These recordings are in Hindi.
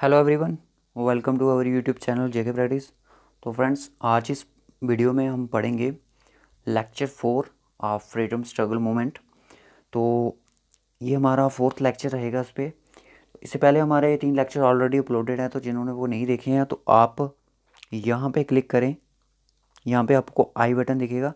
Hello everyone, welcome to our YouTube channel JK practice. तो फ्रेंड्स, आज इस वीडियो में हम पढ़ेंगे lecture 4 of freedom struggle movement. तो ये हमारा फोर्थ लेक्चर रहेगा इस पर। इससे पहले हमारे 3 लेक्चर ऑलरेडी अपलोडेड हैं, तो जिन्होंने वो नहीं देखे हैं तो आप यहाँ पे क्लिक करें। यहाँ पे आपको आई बटन दिखेगा,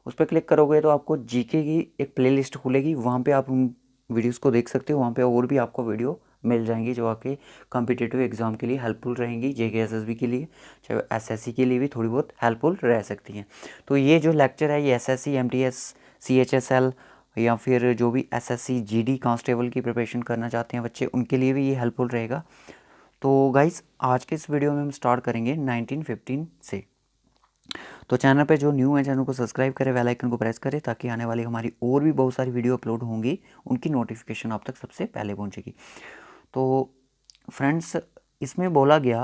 उस पर क्लिक करोगे तो आपको जीके की एक प्लेलिस्ट खुलेगी। वहाँ पे आप उन वीडियोस को देख सकते हो। वहाँ पे और भी आपको वीडियो मिल जाएंगी जो आपके कॉम्पिटिटिव एग्ज़ाम के लिए हेल्पफुल रहेंगी, जेके एसएसबी के लिए, चाहे एसएससी के लिए भी थोड़ी बहुत हेल्पफुल रह सकती हैं। तो ये जो लेक्चर है ये एसएससी, एमटीएस, सीएचएसएल या फिर जो भी एसएससी जीडी कांस्टेबल की प्रिपरेशन करना चाहते हैं बच्चे, उनके लिए भी ये हेल्पफुल रहेगा। तो गाइस, आज के इस वीडियो में हम स्टार्ट करेंगे 1915 से। तो चैनल पे जो न्यू है चैनल को सब्सक्राइब करें, बेल आइकन को प्रेस करें, ताकि आने वाली हमारी और भी बहुत सारी वीडियो अपलोड होंगी, उनकी नोटिफिकेशन आप तक सबसे पहले पहुंचेगी। तो फ्रेंड्स, इसमें बोला गया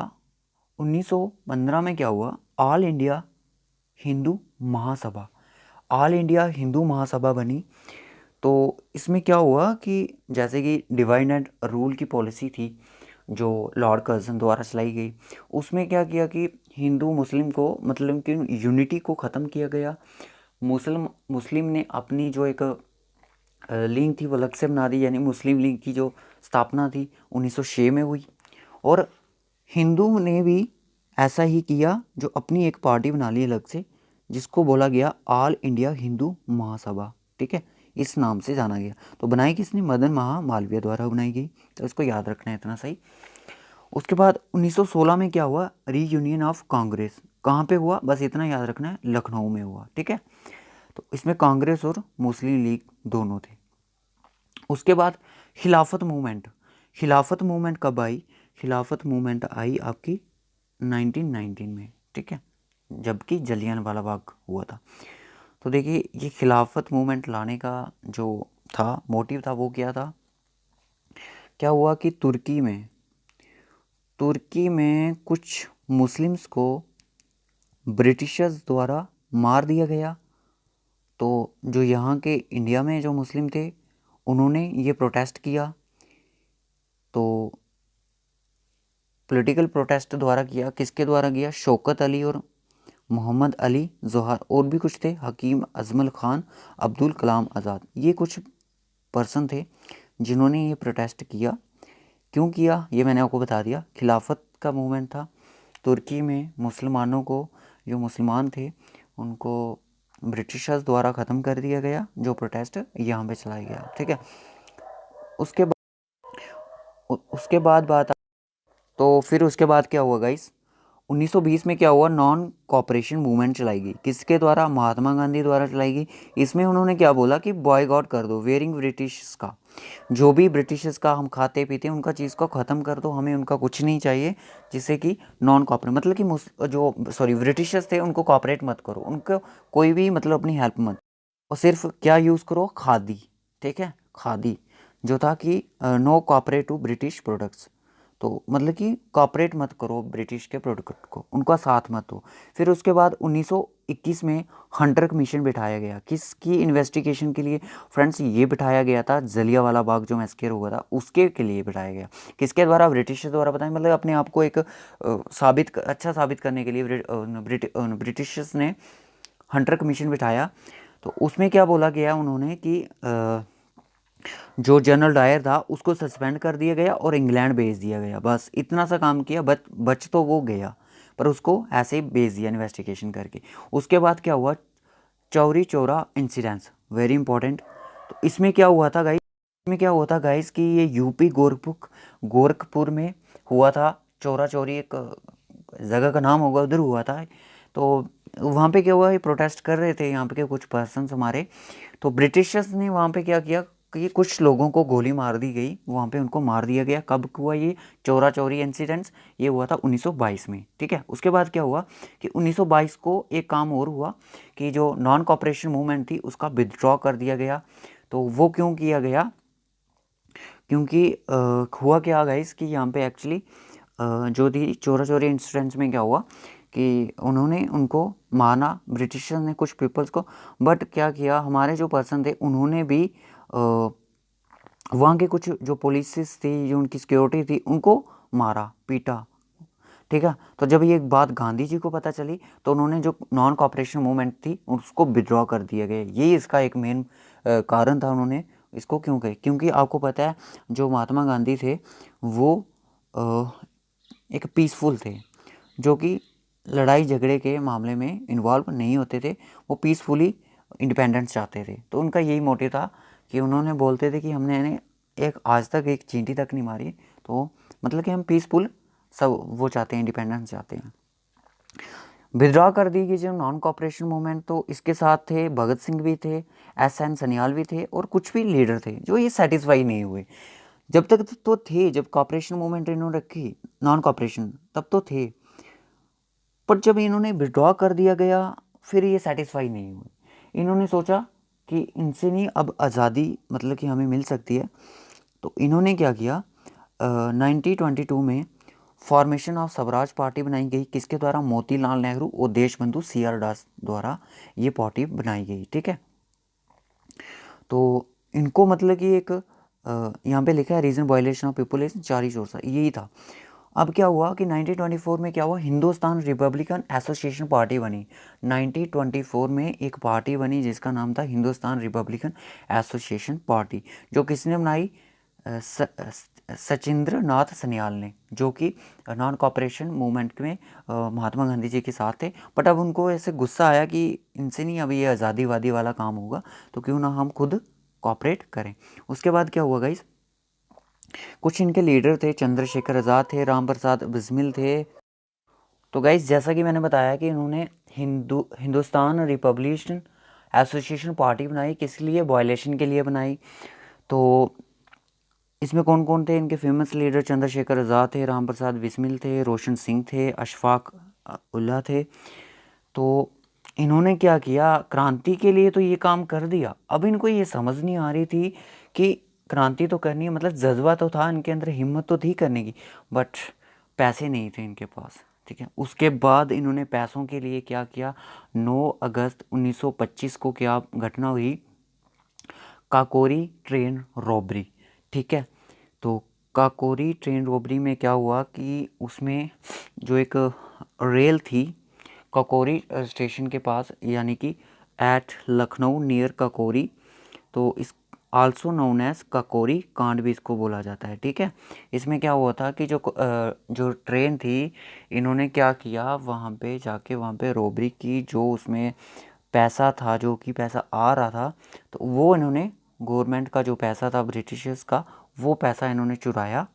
1915 में क्या हुआ, all India Hindu Mahasabha, all India Hindu Mahasabha बनी। तो इसमें क्या हुआ कि जैसे कि डिवाइड एंड रूल की पॉलिसी थी जो लॉर्ड कर्जन द्वारा चलाई गई, उसमें क्या किया कि हिंदू मुस्लिम को, मतलब कि यूनिटी को ख़त्म किया गया। मुस्लिम ने अपनी जो एक लीग थी वो अलग से बना दी, यानी मुस्लिम लीग की जो स्थापना थी 1906 में हुई। और हिंदू ने भी ऐसा ही किया, जो अपनी एक पार्टी बना ली अलग से, जिसको बोला गया ऑल इंडिया हिंदू महासभा। ठीक है, इस नाम से जाना गया। तो बनाई किसने? मदन मालवीय द्वारा बनाई गई। तो इसको याद रखना है, इतना सही। उसके बाद 1916 में क्या हुआ? Reunion of Congress. कहाँ पे हुआ? बस इतना याद रखना है, लखनऊ में हुआ। ठीक है, तो इसमें कांग्रेस और मुस्लिम लीग दोनों थे। उसके बाद खिलाफत मूवमेंट। खिलाफत मूवमेंट कब आई? खिलाफत मूवमेंट आई आपकी 1919 में। ठीक है, जबकि जलियांवाला बाग हुआ था। तो देखिए, ये खिलाफत मूवमेंट लाने का जो था मोटिव था, वो क्या था? क्या हुआ कि तुर्की में कुछ मुस्लिम्स को ब्रिटिशर्स द्वारा मार दिया गया। तो जो यहाँ के इंडिया में जो मुस्लिम थे, उन्होंने ये प्रोटेस्ट किया। तो पॉलिटिकल प्रोटेस्ट द्वारा किया। किसके द्वारा किया? शौकत अली और मोहम्मद अली जोहर, और भी कुछ थे, हकीम अजमल खान, अब्दुल कलाम आज़ाद। ये कुछ पर्सन थे जिन्होंने ये प्रोटेस्ट किया। क्यों किया ये मैंने आपको बता दिया। खिलाफत का मूवमेंट था। तुर्की में मुसलमानों को, जो मुसलमान थे, उनको ब्रिटिशर्स द्वारा ख़त्म कर दिया गया। जो प्रोटेस्ट यहाँ पे चलाया गया। ठीक है, उसके उसके बाद बात, तो फिर उसके बाद क्या हुआ गाइस? 1920 में क्या हुआ? नॉन कॉपरेशन मूवमेंट चलाई गई। किसके द्वारा? महात्मा गांधी द्वारा चलाई गई। इसमें उन्होंने क्या बोला कि बॉयकॉट कर दो, वेयरिंग ब्रिटिश का, जो भी ब्रिटिशर्स का हम खाते पीते हैं उनका चीज़ को ख़त्म कर दो, हमें उनका कुछ नहीं चाहिए। जिससे कि नॉन कॉपरेट, मतलब कि जो ब्रिटिशर्स थे उनको कॉपरेट मत करो, उनको कोई भी मतलब अपनी हेल्प मत, और सिर्फ क्या यूज़ करो? खादी। ठीक है, खादी जो था कि no cooperate to British products. तो मतलब कि कॉपरेट मत करो ब्रिटिश के प्रोडक्ट को, उनका साथ मत दो। फिर उसके बाद 1921 में हंटर कमीशन बिठाया गया। किसकी इन्वेस्टिगेशन के लिए? फ्रेंड्स, ये बिठाया गया था जलियांवाला बाग जो मैस्कर हुआ था उसके के लिए बिठाया गया। किसके द्वारा? ब्रिटिश द्वारा। बताएं, मतलब अपने आप को एक अच्छा साबित करने के लिए ब्रिटिशर्स ने हंटर कमीशन बिठाया। तो उसमें क्या बोला गया उन्होंने कि जो जनरल डायर था उसको सस्पेंड कर दिया गया और इंग्लैंड भेज दिया गया। बस इतना सा काम किया, बच तो वो गया, पर उसको ऐसे ही भेज दिया इन्वेस्टिगेशन करके। उसके बाद क्या हुआ? Chauri Chaura incidence, very important. तो इसमें क्या हुआ था गाइस? इसमें क्या हुआ था गाइस कि ये यूपी गोरखपुर में हुआ था। चौरा चौरी एक जगह का नाम होगा, उधर हुआ था। तो वहाँ पे क्या हुआ? ये प्रोटेस्ट कर रहे थे यहाँ पे के कुछ पर्सन्स हमारे। तो ब्रिटिशर्स ने वहाँ पे क्या किया कि कुछ लोगों को गोली मार दी गई, वहाँ पे उनको मार दिया गया। कब हुआ ये चौरा चौरी इंसिडेंट्स? ये हुआ था 1922 में। ठीक है, उसके बाद क्या हुआ कि 1922 को एक काम और हुआ कि जो नॉन कॉपरेशन मूवमेंट थी उसका विदड्रॉ कर दिया गया। तो वो क्यों किया गया? क्योंकि हुआ क्या गाइस कि यहाँ पे एक्चुअली जो थी चोरा चोरी इंसिडेंट्स में क्या हुआ कि उन्होंने उनको माना, ब्रिटिशर ने कुछ पीपल्स को। बट क्या किया, हमारे जो पर्सन थे उन्होंने भी वहाँ के कुछ जो पुलिस थी, जो उनकी सिक्योरिटी थी, उनको मारा पीटा, ठीक है। तो जब ये बात गांधी जी को पता चली तो उन्होंने जो नॉन कॉपरेशन मूवमेंट थी उसको विड्रॉ कर दिया गया। यही इसका एक मेन कारण था। उन्होंने इसको क्यों कहे, क्योंकि आपको पता है जो महात्मा गांधी थे वो एक पीसफुल थे, जो कि लड़ाई झगड़े के मामले में इन्वॉल्व नहीं होते थे। वो पीसफुली इंडिपेंडेंस चाहते थे। तो उनका यही मोटिव था कि उन्होंने बोलते थे कि हमने एक आज तक एक चींटी तक नहीं मारी, तो मतलब कि हम पीसफुल सब वो चाहते हैं, इंडिपेंडेंस चाहते हैं। विड्रॉ कर दी गई जो नॉन कॉपरेशन मूवमेंट, तो इसके साथ थे भगत सिंह भी थे, एस.एन. सन्याल भी थे और कुछ भी लीडर थे जो ये सेटिस्फाई नहीं हुए। जब तक तो थे, जब कॉपरेशन मूवमेंट इन्होंने रखी, नॉन कॉपरेशन, तब तो थे, पर जब इन्होंने विड्रॉ कर दिया गया फिर ये सेटिस्फाई नहीं हुए। इन्होंने सोचा कि इनसे नहीं अब आज़ादी मतलब कि हमें मिल सकती है। तो इन्होंने क्या किया, 1922 में फॉर्मेशन ऑफ स्वराज पार्टी बनाई गई। किसके द्वारा? मोतीलाल नेहरू और देशबंधु सी.आर. दास द्वारा ये पार्टी बनाई गई, ठीक है। तो इनको मतलब कि एक यहाँ पे लिखा है reason violation of people is चारी चौरसा, यही था। अब क्या हुआ कि 1924 में क्या हुआ, हिंदुस्तान रिपब्लिकन एसोसिएशन पार्टी बनी। 1924 में एक पार्टी बनी जिसका नाम था हिंदुस्तान रिपब्लिकन एसोसिएशन पार्टी, जो किसने बनाई? सचिंद्र नाथ सन्याल ने, जो कि नॉन कॉपरेशन मूवमेंट में महात्मा गांधी जी के साथ थे। बट अब उनको ऐसे गुस्सा आया कि इनसे नहीं अभी ये आज़ादीवादी वाला काम होगा, तो क्यों ना हम खुद कॉपरेट करें। उसके बाद क्या हुआ गाइस, कुछ इनके लीडर थे, चंद्रशेखर आज़ाद थे, राम प्रसाद बिस्मिल थे। तो गाइस जैसा कि मैंने बताया कि इन्होंने हिंदुस्तान रिपब्लिकन एसोसिएशन पार्टी बनाई, किस लिए? वायलेशन के लिए बनाई। तो इसमें कौन कौन थे इनके फेमस लीडर? चंद्रशेखर आज़ाद थे, राम प्रसाद बिस्मिल थे, रोशन सिंह थे, अशफाक उल्लाह थे। तो इन्होंने क्या किया, क्रांति के लिए तो ये काम कर दिया। अब इनको ये समझ नहीं आ रही थी कि क्रांति तो करनी है, मतलब जज्बा तो था इनके अंदर, हिम्मत तो थी करने की, बट पैसे नहीं थे इनके पास, ठीक है। उसके बाद इन्होंने पैसों के लिए क्या किया, 9 अगस्त 1925 को क्या घटना हुई, काकोरी ट्रेन रॉबरी, ठीक है। तो काकोरी ट्रेन रॉबरी में क्या हुआ कि उसमें जो एक रेल थी काकोरी स्टेशन के पास, यानी कि एट लखनऊ नियर काकोरी, तो इस आल्सो नोन एज काकोरी कांड भी इसको बोला जाता है, ठीक है। इसमें क्या हुआ था कि जो ट्रेन थी, इन्होंने क्या किया, वहाँ पे जाके वहाँ पे रॉबरी की। जो उसमें पैसा था, जो कि पैसा आ रहा था, तो वो इन्होंने गवर्नमेंट का जो पैसा था ब्रिटिशर्स का, वो पैसा इन्होंने चुराया।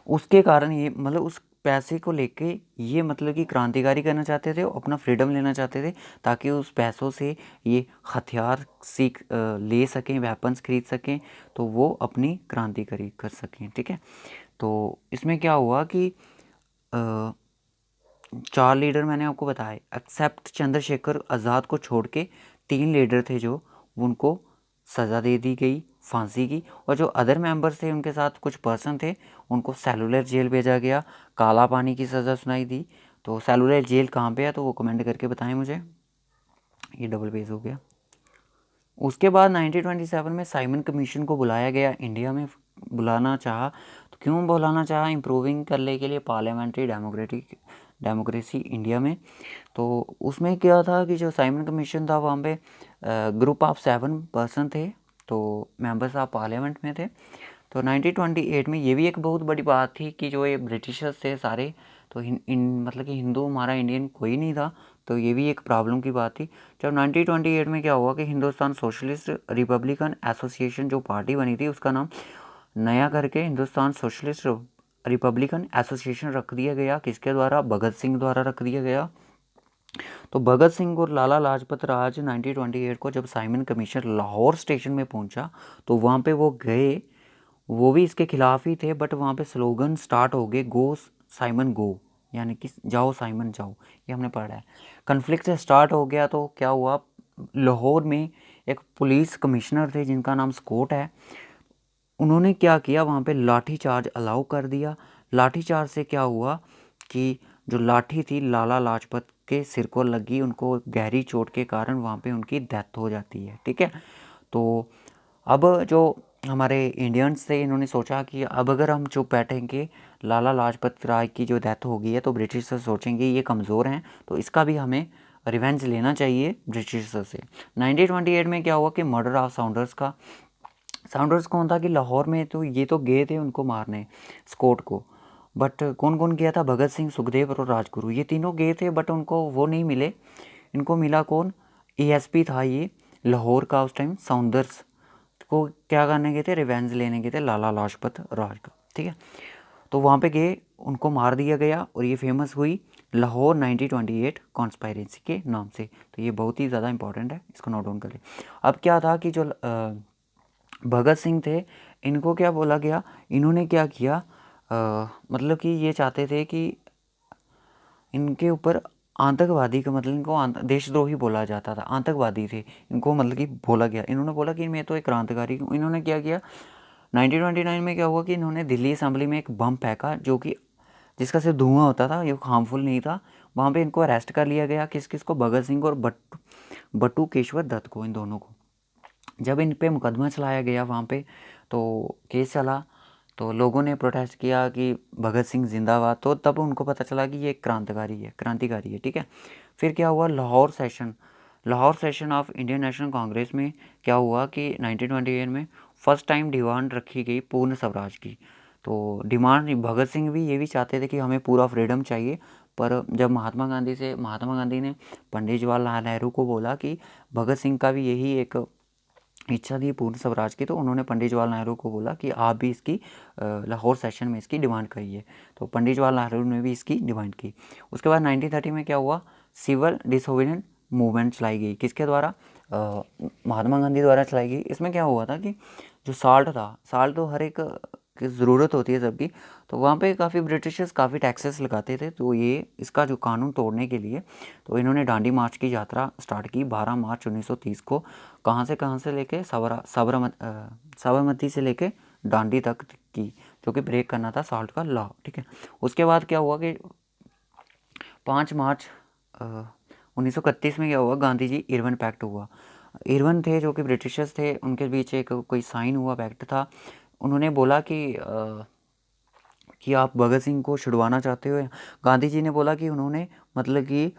उसके कारण ये मतलब उस पैसे को लेके ये मतलब कि क्रांतिकारी करना चाहते थे, अपना फ्रीडम लेना चाहते थे, ताकि उस पैसों से ये हथियार ले सकें, वेपन्स खरीद सकें, तो वो अपनी क्रांतिकारी कर सकें, ठीक है। तो इसमें क्या हुआ कि 4 लीडर मैंने आपको बताए, एक्सेप्ट चंद्रशेखर आज़ाद को छोड़ के 3 लीडर थे जो उनको सज़ा दे दी गई फांसी की, और जो अदर मेंबर्स थे उनके साथ कुछ पर्सन थे उनको सेलुलर जेल भेजा गया, काला पानी की सज़ा सुनाई दी। तो सेलुलर जेल कहाँ पे है, तो वो कमेंट करके बताएं मुझे। ये डबल पेज हो गया। उसके बाद 1927 में साइमन कमीशन को बुलाया गया, इंडिया में बुलाना चाहा। तो क्यों बुलाना चाहा? इम्प्रूविंग करने के लिए पार्लियामेंट्री डेमोक्रेसी इंडिया में। तो उसमें क्या था कि जो साइमन कमीशन था वहाँ पे ग्रुप ऑफ 7 पर्सन थे, तो मेंबर्स ऑफ पार्लियामेंट में थे। तो 1928 में ये भी एक बहुत बड़ी बात थी कि जो ये ब्रिटिशर्स थे सारे, तो मतलब कि हिंदू हमारा इंडियन कोई नहीं था, तो ये भी एक प्रॉब्लम की बात थी। जब 1928 में क्या हुआ कि हिंदुस्तान सोशलिस्ट रिपब्लिकन एसोसिएशन जो पार्टी बनी थी उसका नाम नया करके हिंदुस्तान सोशलिस्ट रिपब्लिकन एसोसिएशन रख दिया गया। किसके द्वारा? भगत सिंह द्वारा रख दिया गया। तो भगत सिंह और लाला लाजपत राय 1928 को जब साइमन कमीशन लाहौर स्टेशन में पहुंचा, तो वहाँ पे वो गए, वो भी इसके खिलाफ ही थे, बट वहाँ पे स्लोगन स्टार्ट हो गए, गो साइमन गो, यानी कि जाओ साइमन जाओ, ये हमने पढ़ा है। कन्फ्लिक्ट स्टार्ट हो गया। तो क्या हुआ, लाहौर में एक पुलिस कमिश्नर थे जिनका नाम स्कॉट है, उन्होंने क्या किया, वहाँ पे लाठी चार्ज अलाउ कर दिया। लाठी चार्ज से क्या हुआ कि जो लाठी थी लाला लाजपत के सिर को लगी, उनको गहरी चोट के कारण वहाँ पे उनकी डेथ हो जाती है, ठीक है। तो अब जो हमारे इंडियंस थे, इन्होंने सोचा कि अब अगर हम चुप बैठेंगे, लाला लाजपत राय की जो डेथ हो गई है, तो ब्रिटिशर्स सोचेंगे ये कमज़ोर हैं, तो इसका भी हमें रिवेंज लेना चाहिए ब्रिटिशर्स से। 1928 में क्या हुआ कि मर्डर ऑफ साउंडर्स का। साउंडर्स कौन था कि लाहौर में तो ये तो गए थे उनको मारने, स्कॉट को, बट कौन कौन गया था? भगत सिंह, सुखदेव और राजगुरु, ये तीनों गए थे, बट उनको वो नहीं मिले। इनको मिला कौन? एएसपी था ये लाहौर का उस टाइम, साउंडर्स को क्या करने गए थे? रिवेंज लेने गए थे लाला लाजपत राय का, ठीक है। तो वहाँ पे गए, उनको मार दिया गया और ये फेमस हुई लाहौर 1928 कॉन्स्पायरेसी के नाम से। तो ये बहुत ही ज़्यादा इंपॉर्टेंट है, इसको नोट डाउन कर लें। अब क्या था कि जो भगत सिंह थे, इनको क्या बोला गया, इन्होंने क्या किया, मतलब कि ये चाहते थे कि इनके ऊपर आतंकवादी का मतलब इनको देशद्रोही बोला जाता था, आतंकवादी थे इनको, मतलब कि बोला गया। इन्होंने बोला कि मैं तो एक क्रांतिकारी हूँ। इन्होंने क्या किया, 1929 में क्या हुआ कि इन्होंने दिल्ली असेंबली में एक बम फेंका, जो कि जिसका सिर्फ धुआं होता था, ये हार्मफुल नहीं था। वहाँ पे इनको अरेस्ट कर लिया गया, किस किस को? भगत सिंह और बटू केशवर दत्त को, इन दोनों को। जब इन पे मुकदमा चलाया गया वहाँ पे, तो केस चला, तो लोगों ने प्रोटेस्ट किया कि भगत सिंह जिंदाबाद। तो तब उनको पता चला कि ये क्रांतिकारी है, ठीक है। फिर क्या हुआ? Lahore session of Indian national Congress में क्या हुआ कि 1928 में फर्स्ट टाइम डिमांड रखी गई पूर्ण स्वराज की। तो डिमांड, भगत सिंह भी ये भी चाहते थे कि हमें पूरा फ्रीडम चाहिए, पर जब महात्मा गांधी ने पंडित जवाहरलाल नेहरू को बोला कि भगत सिंह का भी यही एक इच्छा थी पूर्ण स्वराज की, तो उन्होंने पंडित जवाहरलाल नेहरू को बोला कि आप भी इसकी लाहौर सेशन में इसकी डिमांड करिए। तो पंडित जवाहरलाल नेहरू ने भी इसकी डिमांड की। उसके बाद 1930 में क्या हुआ? सिविल डिसोबीडियंट मूवमेंट चलाई गई, किसके द्वारा? महात्मा गांधी द्वारा चलाई गई। इसमें क्या हुआ था कि जो साल्ट था, साल्ट तो हर एक की ज़रूरत होती है सबकी, तो वहाँ पे काफ़ी ब्रिटिशर्स काफ़ी टैक्सेस लगाते थे। तो ये इसका जो कानून तोड़ने के लिए, तो इन्होंने दांडी मार्च की यात्रा स्टार्ट की 12 मार्च 1930 को। कहाँ से लेके साबरमती से लेके दांडी तक की, जो कि ब्रेक करना था साल्ट का लॉ, ठीक है। उसके बाद क्या हुआ कि 5 मार्च 1931 में क्या हुआ? गांधी जी इरविन पैक्ट हुआ। इरविन थे जो कि ब्रिटिशर्स थे, उनके बीच एक कोई साइन हुआ पैक्ट था। उन्होंने बोला कि आप भगत सिंह को छुड़वाना चाहते हो। गांधी जी ने बोला कि उन्होंने मतलब कि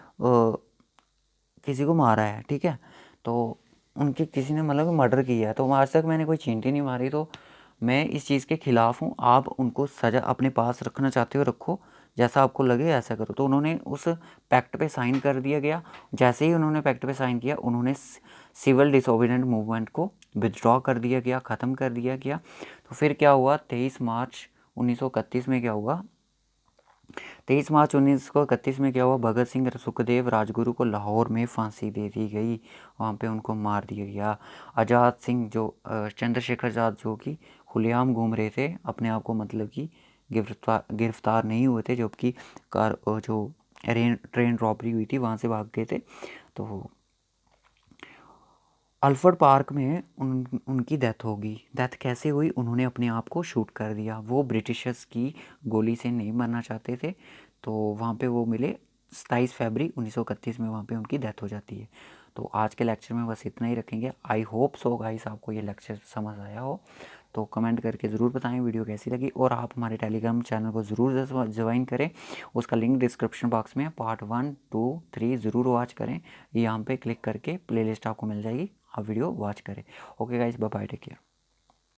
किसी को मारा है, ठीक है, तो उनके किसी ने मतलब मर्डर किया है। तो आज तक मैंने कोई चींटी नहीं मारी, तो मैं इस चीज़ के ख़िलाफ़ हूँ। आप उनको सज़ा अपने पास रखना चाहते हो, रखो, जैसा आपको लगे ऐसा करो। तो उन्होंने उस पैक्ट पे साइन कर दिया गया। जैसे ही उन्होंने पैक्ट पे साइन किया, उन्होंने सिविल डिसोबीडिएंट मूवमेंट को विदड्रॉ कर दिया गया, ख़त्म कर दिया गया। तो फिर क्या हुआ? 23 मार्च 1931 में क्या हुआ? 23 मार्च 1931 में क्या हुआ? भगत सिंह, सुखदेव, राजगुरु को लाहौर में फांसी दे दी गई, वहाँ पे उनको मार दिया गया। आज़ाद सिंह जो चंद्रशेखर आज़ाद जो कि खुलेआम घूम रहे थे, अपने आप को मतलब कि गिरफ्तार नहीं हुए थे, जबकि जो ट्रेन रॉबरी हुई थी वहाँ से भाग गए थे। तो अल्फ्रेड पार्क में उनकी डेथ होगी। डेथ कैसे हुई? उन्होंने अपने आप को शूट कर दिया। वो ब्रिटिशर्स की गोली से नहीं मरना चाहते थे, तो वहाँ पे वो मिले 27 फरवरी 1931 में, वहाँ पे उनकी डेथ हो जाती है। तो आज के लेक्चर में बस इतना ही रखेंगे। आई होप सो गाइस आपको ये लेक्चर समझ आया हो। तो कमेंट करके ज़रूर बताएं वीडियो कैसी लगी, और आप हमारे टेलीग्राम चैनल को ज़रूर ज्वाइन करें। उसका लिंक डिस्क्रिप्शन बॉक्स में, पार्ट 1, 2, 3 ज़रूर वॉच करें। यहाँ पे क्लिक करके प्लेलिस्ट आपको मिल जाएगी, आप वीडियो वॉच करें। Okay guys, bye bye, take care.